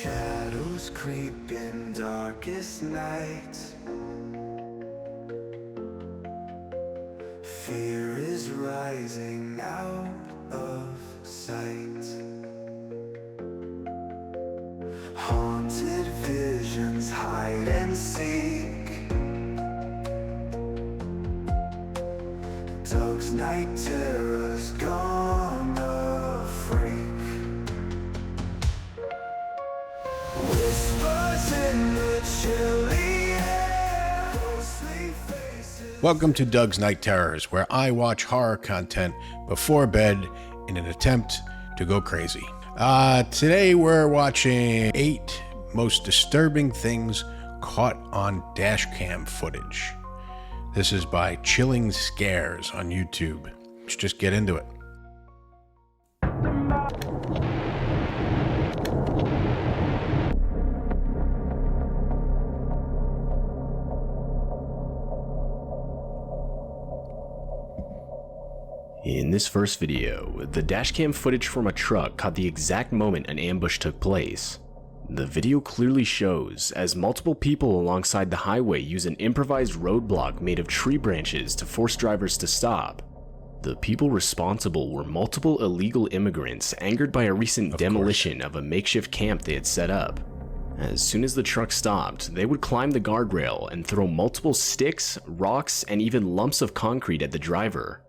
Shadows creep in darkest nights. Fear is rising out of sight. Haunted visions hide and seek. Doug's night terror's gonna freak. Whispers in the chilly air. Ghostly faces. Welcome to Doug's Night Terrors, where I watch horror content before bed in an attempt to go crazy. Today we're watching 8 most disturbing things caught on dashcam footage. This is by Chilling Scares on YouTube. Let's just get into it. In this first video, the dashcam footage from a truck caught the exact moment an ambush took place. The video clearly shows as multiple people alongside the highway use an improvised roadblock made of tree branches to force drivers to stop. The people responsible were multiple illegal immigrants angered by a recent demolition of a makeshift camp they had set up. As soon as the truck stopped, they would climb the guardrail and throw multiple sticks, rocks, and even lumps of concrete at the driver.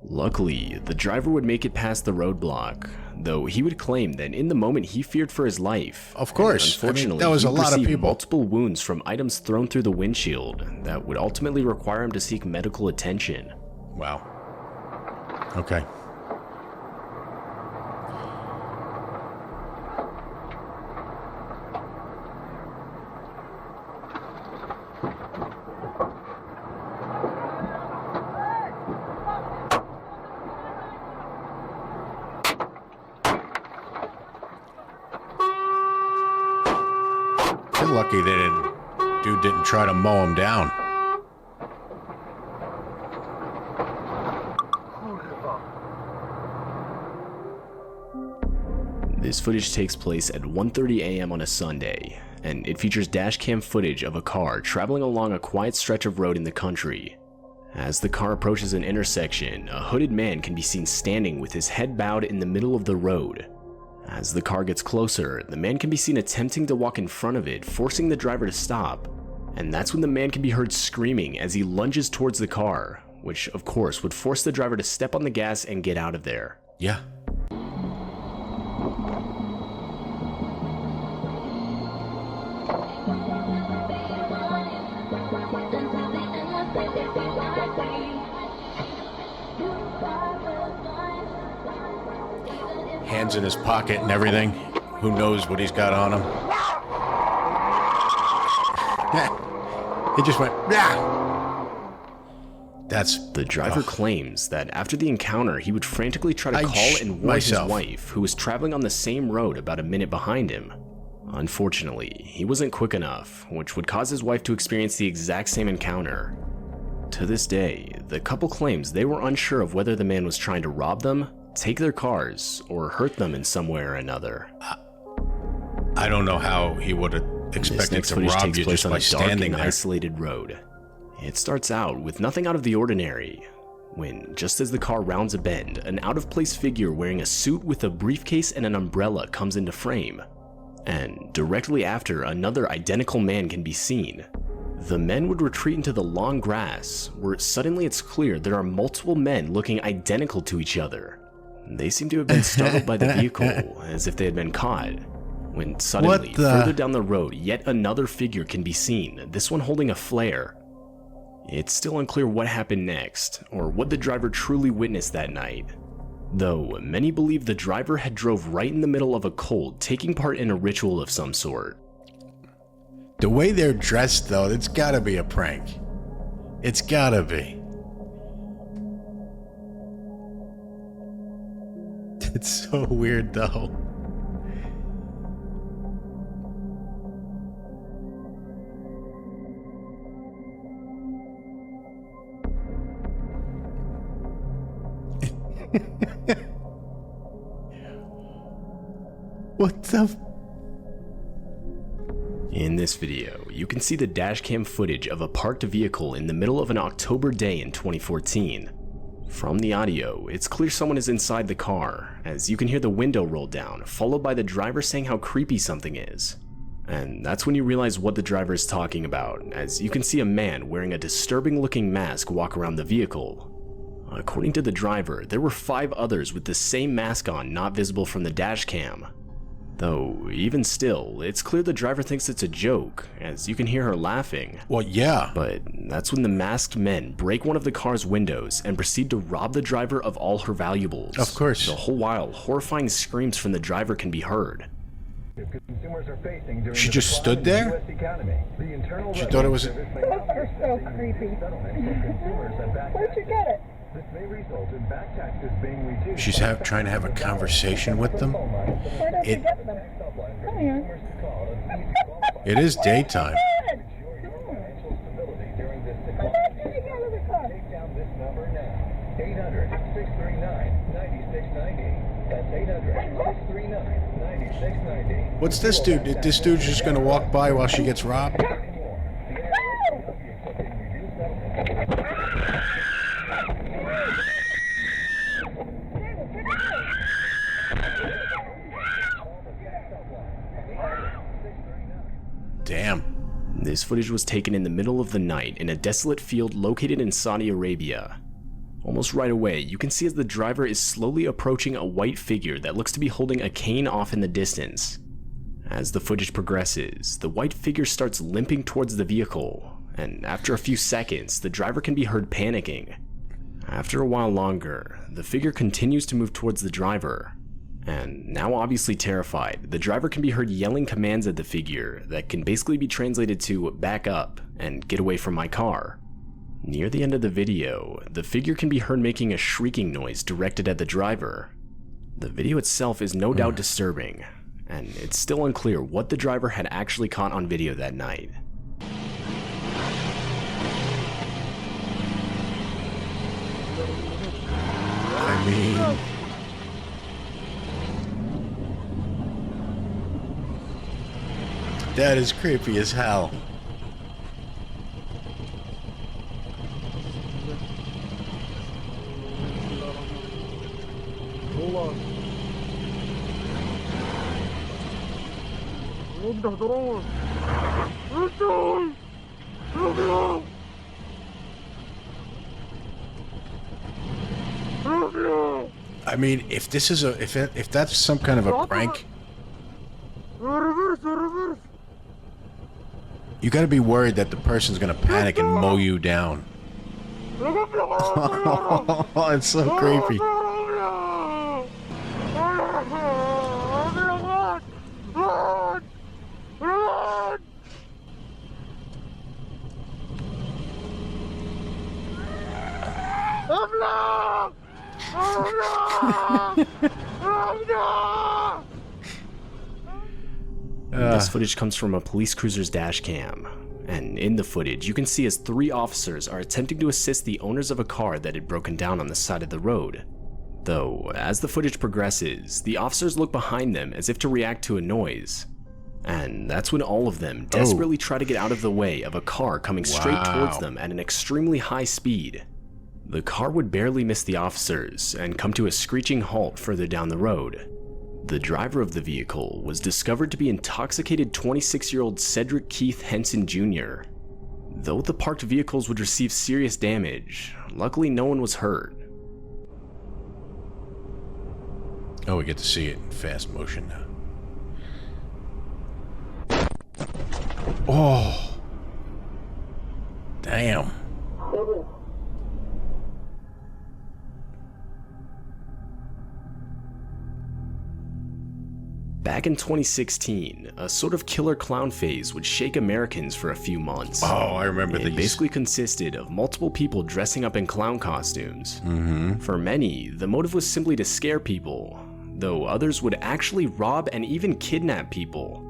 Luckily, the driver would make it past the roadblock, though he would claim that in the moment he feared for his life. Of course, Unfortunately, that was he a lot of received people. multiple wounds from items thrown through the windshield that would ultimately require him to seek medical attention. Wow. Okay. They're lucky dude didn't try to mow him down. This footage takes place at 1:30 a.m. on a Sunday, and it features dashcam footage of a car traveling along a quiet stretch of road in the country. As the car approaches an intersection, a hooded man can be seen standing with his head bowed in the middle of the road. As the car gets closer, the man can be seen attempting to walk in front of it, forcing the driver to stop. And that's when the man can be heard screaming as he lunges towards the car, which of course would force the driver to step on the gas and get out of there. Yeah. Hands in his pocket and everything. Who knows what he's got on him? He just went, yeah. That's The driver claims that after the encounter, he would frantically try to call and warn his wife, who was traveling on the same road about a minute behind him. Unfortunately, he wasn't quick enough, which would cause his wife to experience the exact same encounter. To this day, the couple claims they were unsure of whether the man was trying to rob them, take their cars, or hurt them in some way or another. I don't know how he would have expected to rob you just by standing there. Isolated road. It starts out with nothing out of the ordinary, when just as the car rounds a bend, an out-of-place figure wearing a suit with a briefcase and an umbrella comes into frame. And directly after, another identical man can be seen. The men would retreat into the long grass, where suddenly it's clear there are multiple men looking identical to each other. They seem to have been startled by the vehicle, as if they had been caught. When suddenly, further down the road, yet another figure can be seen, this one holding a flare. It's still unclear what happened next, or what the driver truly witnessed that night. Though, many believe the driver had drove right in the middle of a cult, taking part in a ritual of some sort. The way they're dressed, though, it's gotta be a prank. It's gotta be. It's so weird, though. What the? In this video, you can see the dashcam footage of a parked vehicle in the middle of an October day in 2014. From the audio, it's clear someone is inside the car, as you can hear the window roll down, followed by the driver saying how creepy something is. And that's when you realize what the driver is talking about, as you can see a man wearing a disturbing looking mask walk around the vehicle. According to the driver, there were 5 others with the same mask on not visible from the dashcam. Though, even still, it's clear the driver thinks it's a joke, as you can hear her laughing. Well, yeah. But that's when the masked men break one of the car's windows and proceed to rob the driver of all her valuables. Of course. The whole while, horrifying screams from the driver can be heard. She just stood there? She thought it was... Those are so creepy. Where'd you get it? She's trying to have a conversation with them. Where did you get them? Come here. It is daytime. What's this dude? This dude's just gonna walk by while she gets robbed? Damn. This footage was taken in the middle of the night in a desolate field located in Saudi Arabia. Almost right away, you can see as the driver is slowly approaching a white figure that looks to be holding a cane off in the distance. As the footage progresses, the white figure starts limping towards the vehicle, and after a few seconds, the driver can be heard panicking. After a while longer, the figure continues to move towards the driver, and now obviously terrified, the driver can be heard yelling commands at the figure that can basically be translated to "back up" and "get away from my car." Near the end of the video, the figure can be heard making a shrieking noise directed at the driver. The video itself is no doubt disturbing, and it's still unclear what the driver had actually caught on video that night. I mean... that is creepy as hell. I mean, if this is if that's some kind of a prank, you gotta be worried that the person's gonna panic and mow you down. It's so creepy. This footage comes from a police cruiser's dash cam, and in the footage you can see as 3 officers are attempting to assist the owners of a car that had broken down on the side of the road. Though, as the footage progresses, the officers look behind them as if to react to a noise. And that's when all of them desperately try to get out of the way of a car coming straight towards them at an extremely high speed. The car would barely miss the officers and come to a screeching halt further down the road. The driver of the vehicle was discovered to be intoxicated 26-year-old Cedric Keith Henson Jr. Though the parked vehicles would receive serious damage, luckily no one was hurt. Oh, we get to see it in fast motion now. Oh. Damn. Back in 2016, a sort of killer clown phase would shake Americans for a few months. Oh, I remember these. It basically consisted of multiple people dressing up in clown costumes. For many, the motive was simply to scare people, though others would actually rob and even kidnap people.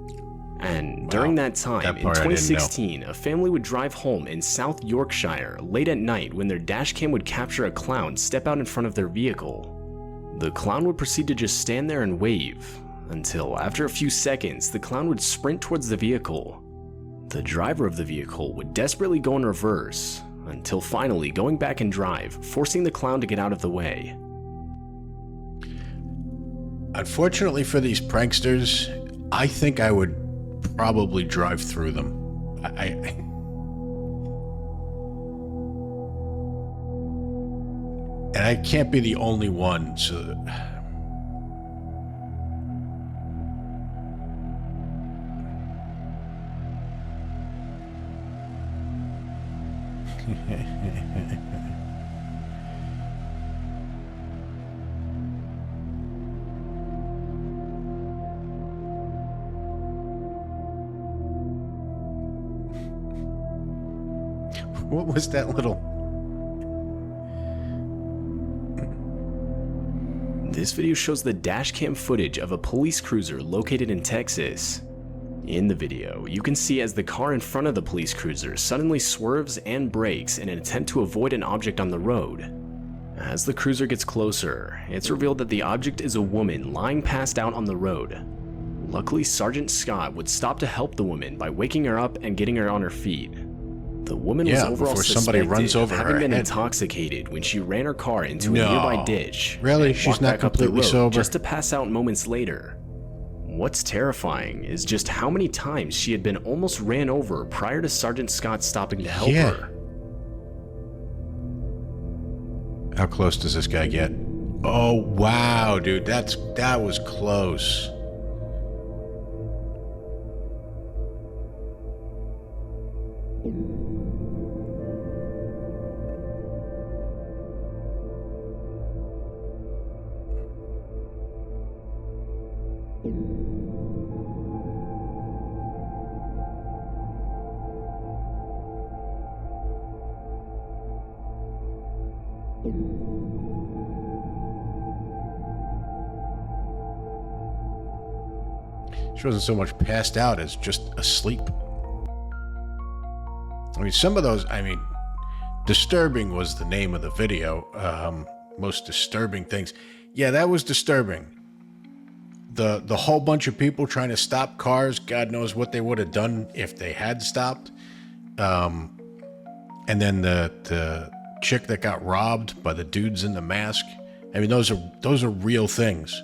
And during that time, in 2016, a family would drive home in South Yorkshire late at night when their dashcam would capture a clown step out in front of their vehicle. The clown would proceed to just stand there and wave, until after a few seconds, the clown would sprint towards the vehicle, The driver of the vehicle would desperately go in reverse, until finally going back in drive, forcing the clown to get out of the way. Unfortunately for these pranksters, I think I would probably drive through them. And I can't be the only one, so... What was that little... This video shows the dashcam footage of a police cruiser located in Texas. In the video, you can see as the car in front of the police cruiser suddenly swerves and brakes in an attempt to avoid an object on the road. As the cruiser gets closer, it's revealed that the object is a woman lying passed out on the road. Luckily, Sergeant Scott would stop to help the woman by waking her up and getting her on her feet. The woman was overall before somebody suspected runs over of her having been head. intoxicated when she ran her car into a No. nearby ditch. Really? And She's walked not back up the completely road sober? just to pass out moments later. What's terrifying is just how many times she had been almost ran over prior to Sergeant Scott stopping to help her. How close does this guy get? Oh, wow, dude. That was close. She wasn't so much passed out as just asleep. I mean, some of those, disturbing was the name of the video. Most disturbing things. Yeah, that was disturbing. The whole bunch of people trying to stop cars, God knows what they would have done if they had stopped. And then the chick that got robbed by the dudes in the mask. I mean, those are real things.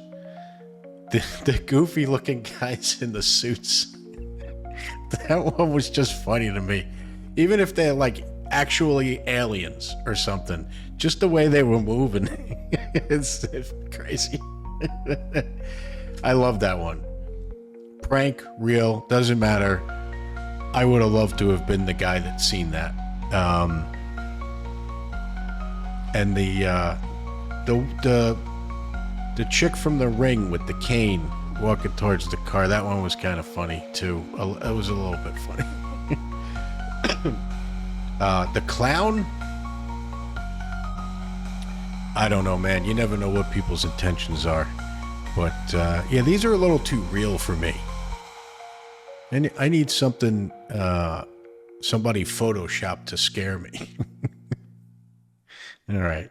The goofy looking guys in the suits. That one was just funny to me. Even if they're like actually aliens or something, just the way they were moving, it's crazy. I love that one. Prank, real, doesn't matter. I would have loved to have been the guy that seen that. And the chick from The Ring with the cane walking towards the car, that one was kind of funny too. It was a little bit funny. The clown? I don't know, man. You never know what people's intentions are. But, yeah, these are a little too real for me. And I need something, somebody photoshopped to scare me. All right.